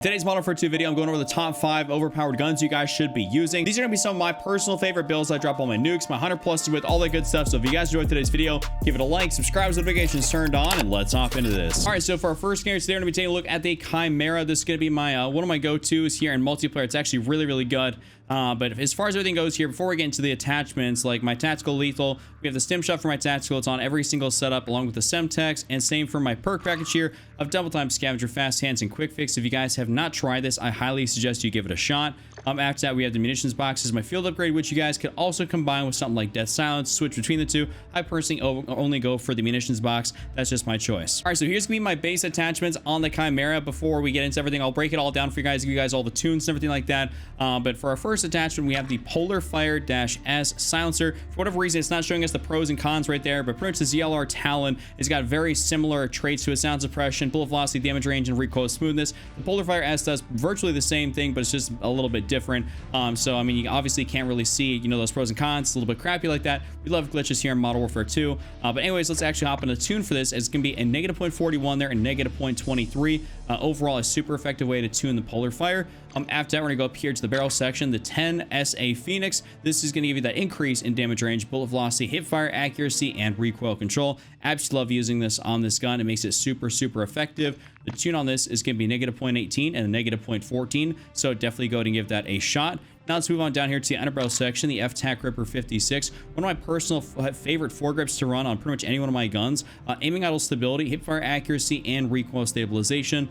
Today's Model for 2 video, I'm going over the top 5 overpowered guns you guys should be using. These are going to be some of my personal favorite builds. I drop all my nukes, my 100 pluses with all that good stuff. So if you guys enjoyed today's video, give it a like, subscribe, notifications turned on, and let's hop into this. All right, so for our first game today, we're going to be taking a look at the Chimera. This is going to be my one of my go-tos here in multiplayer. It's actually really good. But as far as everything goes here, before we get into the attachments, like my tactical lethal, we have the stim shot for my tactical. It's on every single setup along with the semtex, and same for my perk package here of double time scavenger, fast hands, and quick fix. If you guys have not tried this, I highly suggest you give it a shot. After that, we have the munitions boxes, my field upgrade, which you guys could also combine with something like death silence, switch between the two. I personally only go for the munitions box. That's just my choice. All right, so here's gonna be my base attachments on the Chimera. Before we get into everything, I'll break it all down for you guys, give you guys all the tunes and everything like that. But for our first attachment, we have the Polar Fire-S silencer. For whatever reason, it's not showing us the pros and cons right there, but pretty much this ZLR Talon has got very similar traits to its sound suppression, bullet velocity, damage range, and recoil smoothness. The Polar Fire-S does virtually the same thing, but it's just a little bit different. So I mean, you obviously can't really see, you know, those pros and cons. It's a little bit crappy like that. We love glitches here in Modern Warfare 2. But anyways, let's actually hop into tune for this. It's gonna be a negative 0.41 there and negative 0.23. Overall, a super effective way to tune the Polar Fire. After that, we're gonna go up here to the barrel section, the 10 SA Phoenix. This is gonna give you that increase in damage range, bullet velocity, hip fire accuracy, and recoil control. Absolutely love using this on this gun. It makes it super effective. The tune on this is gonna be negative 0.18 and a negative 0.14. So definitely go ahead and give that a shot. Now let's move on down here to the underbarrel section, the F-Tac Ripper 56. One of my personal favorite foregrips to run on pretty much any one of my guns. Aiming idle stability, hip fire accuracy, and recoil stabilization.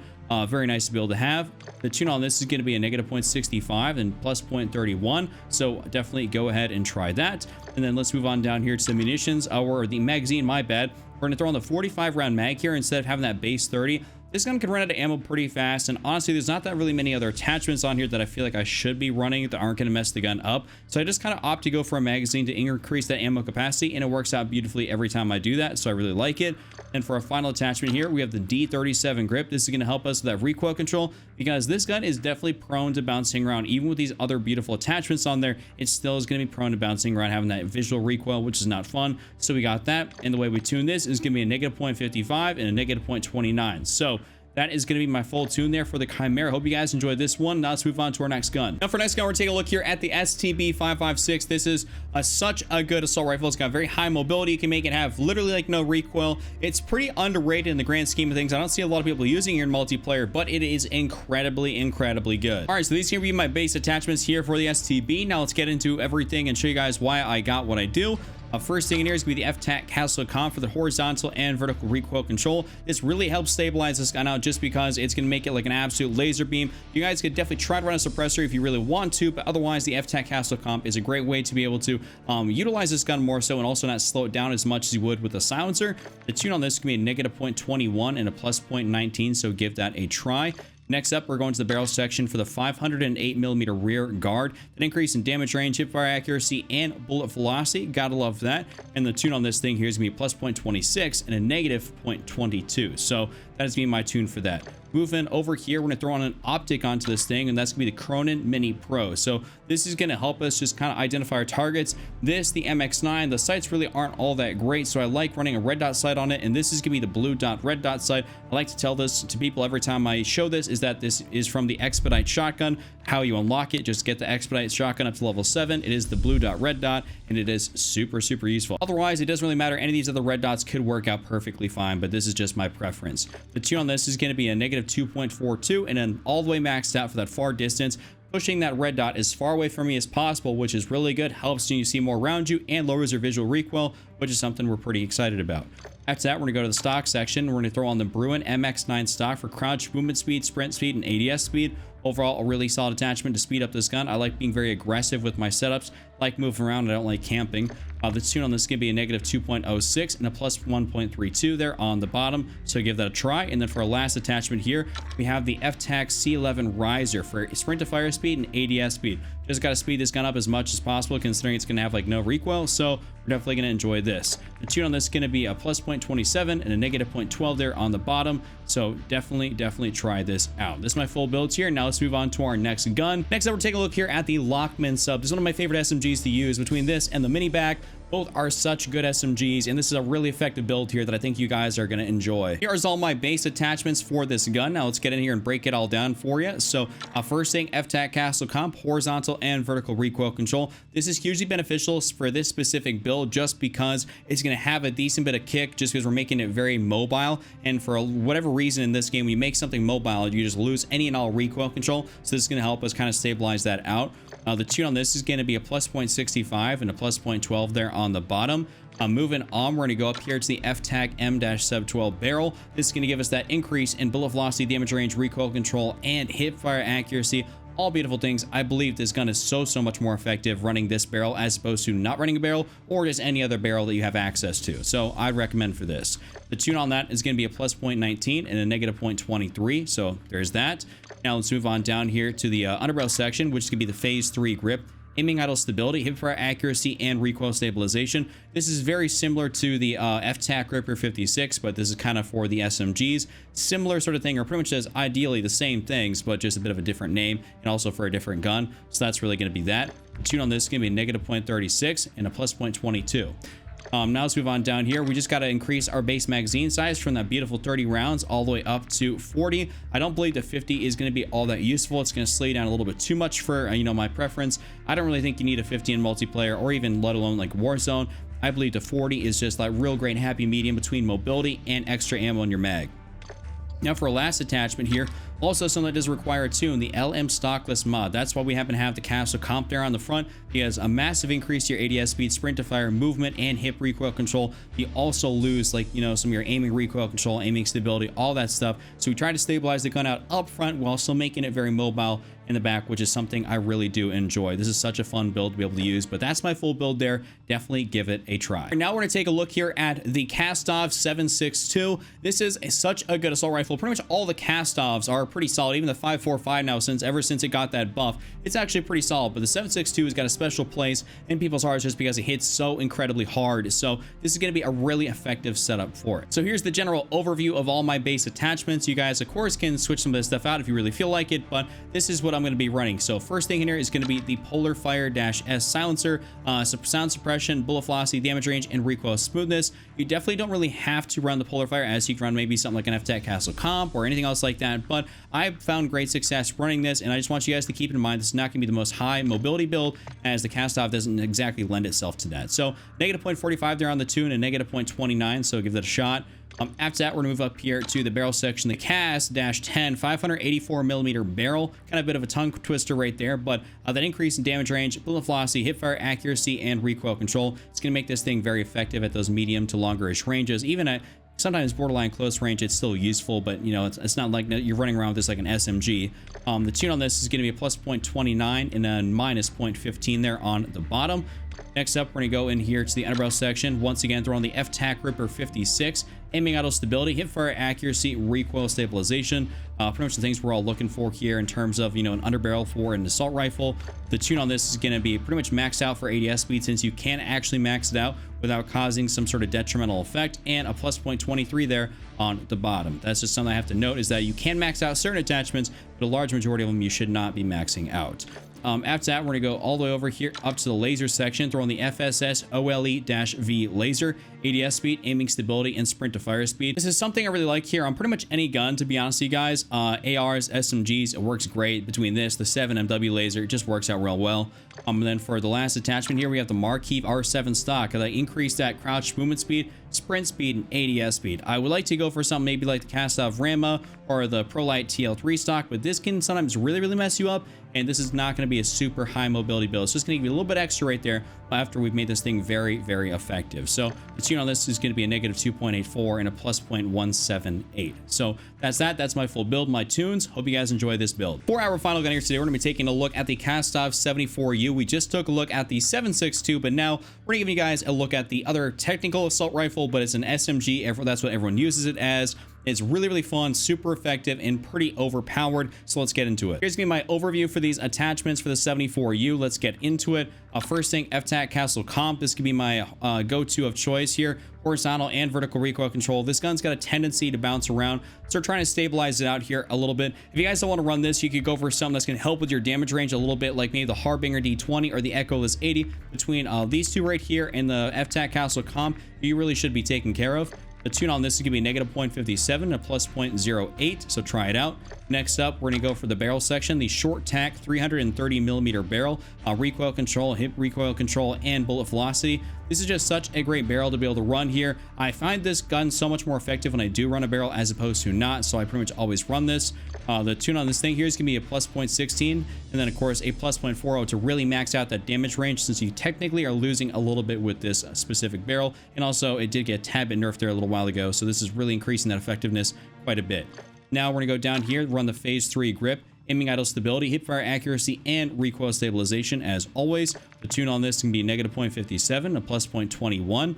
Very nice to be able to have. The tune on this is going to be a negative 0.65 and plus 0.31. So definitely go ahead and try that. And then let's move on down here to the munitions, or the magazine, my bad. We're going to throw on the 45 round mag here instead of having that base 30. This gun can run out of ammo pretty fast, and honestly, there's not that really many other attachments on here that I feel like I should be running that aren't going to mess the gun up. So I just kind of opt to go for a magazine to increase that ammo capacity, and it works out beautifully every time I do that, so I really like it. And for our final attachment here, we have the D37 grip. This is going to help us with that recoil control, because this gun is definitely prone to bouncing around. Even with these other beautiful attachments on there, it still is going to be prone to bouncing around, having that visual recoil, which is not fun. So we got that, and the way we tune this is going to be a negative 0.55 and a negative 0.29. So that is going to be my full tune there for the Chimera. Hope you guys enjoyed this one. Now let's move on to our next gun. Now for next gun, we're taking a look here at the STB556. This is such a good assault rifle. It's got very high mobility. You can make it have literally like no recoil. It's pretty underrated in the grand scheme of things. I don't see a lot of people using it here in multiplayer, but it is incredibly good. All right, so these are going to be my base attachments here for the STB. Now let's get into everything and show you guys why I got what I do. First thing in here is going to be the F-Tac Castle Comp for the horizontal and vertical recoil control. This really helps stabilize this gun out just because it's going to make it like an absolute laser beam. You guys could definitely try to run a suppressor if you really want to, but otherwise the F-Tac Castle Comp is a great way to be able to utilize this gun more so and also not slow it down as much as you would with a silencer. The tune on this is going to be a negative 0.21 and a plus 0.19, so give that a try. Next up, we're going to the barrel section for the 508mm rear guard. An increase in damage range, hip fire accuracy, and bullet velocity. Gotta love that. And the tune on this thing here is going to be plus 0.26 and a negative 0.22. So that is going to be my tune for that. Moving over here, we're going to throw on an optic onto this thing, and that's going to be the Cronin Mini Pro. So this is going to help us just kind of identify our targets. This, the MX9, the sights really aren't all that great, so I like running a red dot sight on it, and this is going to be the blue dot red dot sight. I like to tell this to people every time I show this, is that this is from the Expedite shotgun. How you unlock it, just get the Expedite shotgun up to level 7. It is the blue dot red dot, and it is super useful. Otherwise, it doesn't really matter. Any of these other red dots could work out perfectly fine, but this is just my preference. The tune on this is going to be a negative 2.42 and then all the way maxed out for that far distance, pushing that red dot as far away from me as possible, which is really good. Helps you see more around you and lowers your visual recoil, which is something we're pretty excited about. After that, we're going to go to the stock section. We're going to throw on the Bruin MX9 stock for crouch, movement speed, sprint speed, and ADS speed. Overall, a really solid attachment to speed up this gun. I like being very aggressive with my setups, like moving around. I don't like camping. The tune on this is going to be a negative 2.06 and a plus 1.32 there on the bottom. So give that a try. And then for our last attachment here, we have the F-Tac C11 Riser for sprint to fire speed and ADS speed. Just got to speed this gun up as much as possible, considering it's going to have like no recoil. So we're definitely going to enjoy this. The tune on this is going to be a plus 0.27 and a negative 0.12 there on the bottom. So definitely try this out. This is my full builds here. Now let's move on to our next gun. Next up, we're taking a look here at the Lockman sub. This is one of my favorite SMGs to use. Between this and the mini back, both are such good SMGs, and this is a really effective build here that I think you guys are going to enjoy. Here's all my base attachments for this gun. Now let's get in here and break it all down for you. So first thing, FTAC Castle Comp, horizontal and vertical recoil control. This is hugely beneficial for this specific build just because it's going to have a decent bit of kick just because we're making it very mobile. And for whatever reason in this game, when you make something mobile, you just lose any and all recoil control. So this is going to help us kind of stabilize that out. The tune on this is going to be a plus 0.65 and a plus 0.12 there on the bottom. Moving on, we're going to go up here to the FTAC M-Sub-12 barrel. This is going to give us that increase in bullet velocity, damage range, recoil control, and hip fire accuracy. All beautiful things. I believe this gun is so much more effective running this barrel as opposed to not running a barrel or just any other barrel that you have access to. So I'd recommend for this. The tune on that is going to be a plus 0.19 and a negative 0.23. So there's that. Now let's move on down here to the underbarrel section, which is going to be the phase 3 grip. Aiming idle stability, hip fire accuracy, and recoil stabilization. This is very similar to the FTAC Ripper 56, but this is kind of for the SMGs. Similar sort of thing, or pretty much says ideally the same things, but just a bit of a different name, and also for a different gun. So that's really going to be that. The tune on this is going to be a negative 0.36 and a plus 0.22. Now let's move on down here. We just got to increase our base magazine size from that beautiful 30 rounds all the way up to 40. I don't believe the 50 is going to be all that useful. It's going to slow you down a little bit too much for, you know, my preference. I don't really think you need a 50 in multiplayer or even let alone like Warzone. I believe the 40 is just like real great happy medium between mobility and extra ammo in your mag. Now for a last attachment here, also something that does require a tune, the LM stockless mod. That's why we happen to have the Castle Comp there on the front. It has a massive increase to your ADS speed, sprint to fire, movement, and hip recoil control. You also lose, like, you know, some of your aiming recoil control, aiming stability, all that stuff. So we try to stabilize the gun out up front while still making it very mobile in the back, which is something I really do enjoy. This is such a fun build to be able to use, but that's my full build there. Definitely give it a try. Now we're going to take a look here at the Kastov 7.62. This is such a good assault rifle. Pretty much all the Kastovs are pretty solid. Even the 5.45 now, ever since it got that buff, it's actually pretty solid. But the 7.62 has got a special place in people's hearts just because it hits so incredibly hard. So this is going to be a really effective setup for it. So here's the general overview of all my base attachments. You guys, of course, can switch some of this stuff out if you really feel like it, but this is what I'm going to be running. So first thing in here is going to be the Polar Fire-S silencer, sound suppression, bullet velocity, damage range, and recoil smoothness. You definitely don't really have to run the Polar Fire, as you can run maybe something like an FTAC Castle Comp or anything else like that, but I found great success running this, and I just want you guys to keep in mind this is not going to be the most high mobility build, as the Kastov doesn't exactly lend itself to that. So negative 0.45 there on the tune and negative 0.29, so give that a shot. After that, we're gonna move up here to the barrel section, the CAS-10 584mm barrel. Kind of a bit of a tongue twister right there, but that increase in damage range, bullet velocity, hip fire accuracy, and recoil control, it's gonna make this thing very effective at those medium to longer-ish ranges. Even at sometimes borderline close range, it's still useful, but you know, it's not like you're running around with this like an SMG. The tune on this is going to be a plus 0.29 and then minus 0.15 there on the bottom. Next up, we're going to go in here to the underbarrel section. Once again, throw on the FTAC Ripper 56. Aiming idle stability, hip fire accuracy, recoil stabilization. Pretty much the things we're all looking for here in terms of, you know, an underbarrel for an assault rifle. The tune on this is going to be pretty much maxed out for ADS speed, since you can actually max it out without causing some sort of detrimental effect, and a plus 0.23 there on the bottom. That's just something I have to note, is that you can max out certain attachments, but a large majority of them you should not be maxing out. After that, we're going to go all the way over here up to the laser section, throw in the FSS OLE-V laser, ADS speed, aiming stability, and sprint to fire speed. This is something I really like here on pretty much any gun, to be honest with you guys. ARs, SMGs, it works great. Between this, the 7 MW laser, it just works out real well. And then for the last attachment here, we have the Marquee R7 stock. I increase that crouch movement speed, sprint speed, and ADS speed. I would like to go for something maybe like the Kastov Rama or the ProLite TL3 stock, but this can sometimes really mess you up, and this is not going to be a super high mobility build. It's just going to give you a little bit extra right there after we've made this thing very effective. So the tune on this is going to be a negative 2.84 and a plus 0.178. So that's my full build, my tunes. Hope you guys enjoy this build. For our final gun here today, we're going to be taking a look at the Kastov 74U. We just took a look at the 7.62, but now we're going to give you guys a look at the other technical assault rifle, but it's an SMG. That's what everyone uses it as. It's really, really fun, super effective, and pretty overpowered. So let's get into it. Here's gonna be my overview for these attachments for the 74U. Let's get into it. First thing, FTAC Castle Comp. This could be my go-to of choice here. Horizontal and vertical recoil control. This gun's got a tendency to bounce around, so we're trying to stabilize it out here a little bit. If you guys don't want to run this, you could go for something that's going to help with your damage range a little bit, like maybe the Harbinger D20 or the Echoless 80. Between these two right here and the FTAC Castle Comp, you really should be taken care of. The tune on this is going to be negative 0.57 and a plus 0.08, so try it out. Next up, we're going to go for the barrel section, the short tack 330 millimeter barrel, recoil control, hip recoil control, and bullet velocity. This is just such a great barrel to be able to run here. I find this gun so much more effective when I do run a barrel as opposed to not, so I pretty much always run this. The tune on this thing here is going to be a plus 0.16, and then of course a plus 0.40 to really max out that damage range, since you technically are losing a little bit with this specific barrel. And also it did get a tad bit nerfed there a little while ago, so this is really increasing that effectiveness quite a bit. Now we're going to go down here, run the phase 3 grip, aiming idle stability, hip fire accuracy, and recoil stabilization as always. The tune on this can be negative 0.57, a plus 0.21.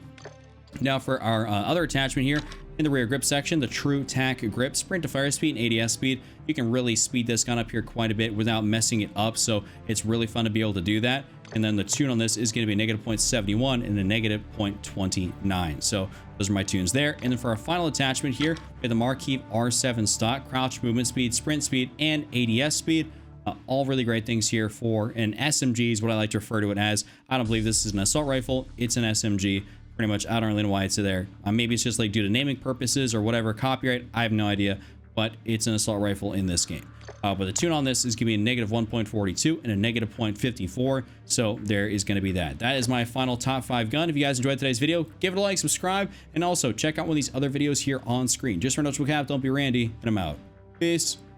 Now for our other attachment here, in the rear grip section, the true tack grip, sprint to fire speed, and ADS speed. You can really speed this gun up here quite a bit without messing it up, so it's really fun to be able to do that. And then the tune on this is going to be negative 0.71 and a negative 0.29. So those are my tunes there. And then for our final attachment here, we have the Marquee R7 stock, crouch movement speed, sprint speed, and ADS speed. All really great things here for an SMG is what I like to refer to it as. I don't believe this is an assault rifle. It's an SMG. Pretty much, I don't really know why it's there. Maybe it's just like due to naming purposes or whatever, copyright. I have no idea, but it's an assault rifle in this game. But the tune on this is going to be a negative 1.42 and a negative 0.54. So there is going to be that. That is my final top 5 gun. If you guys enjoyed today's video, give it a like, subscribe, and also check out one of these other videos here on screen. Just for notes we have, don't be Randy, and I'm out. Peace.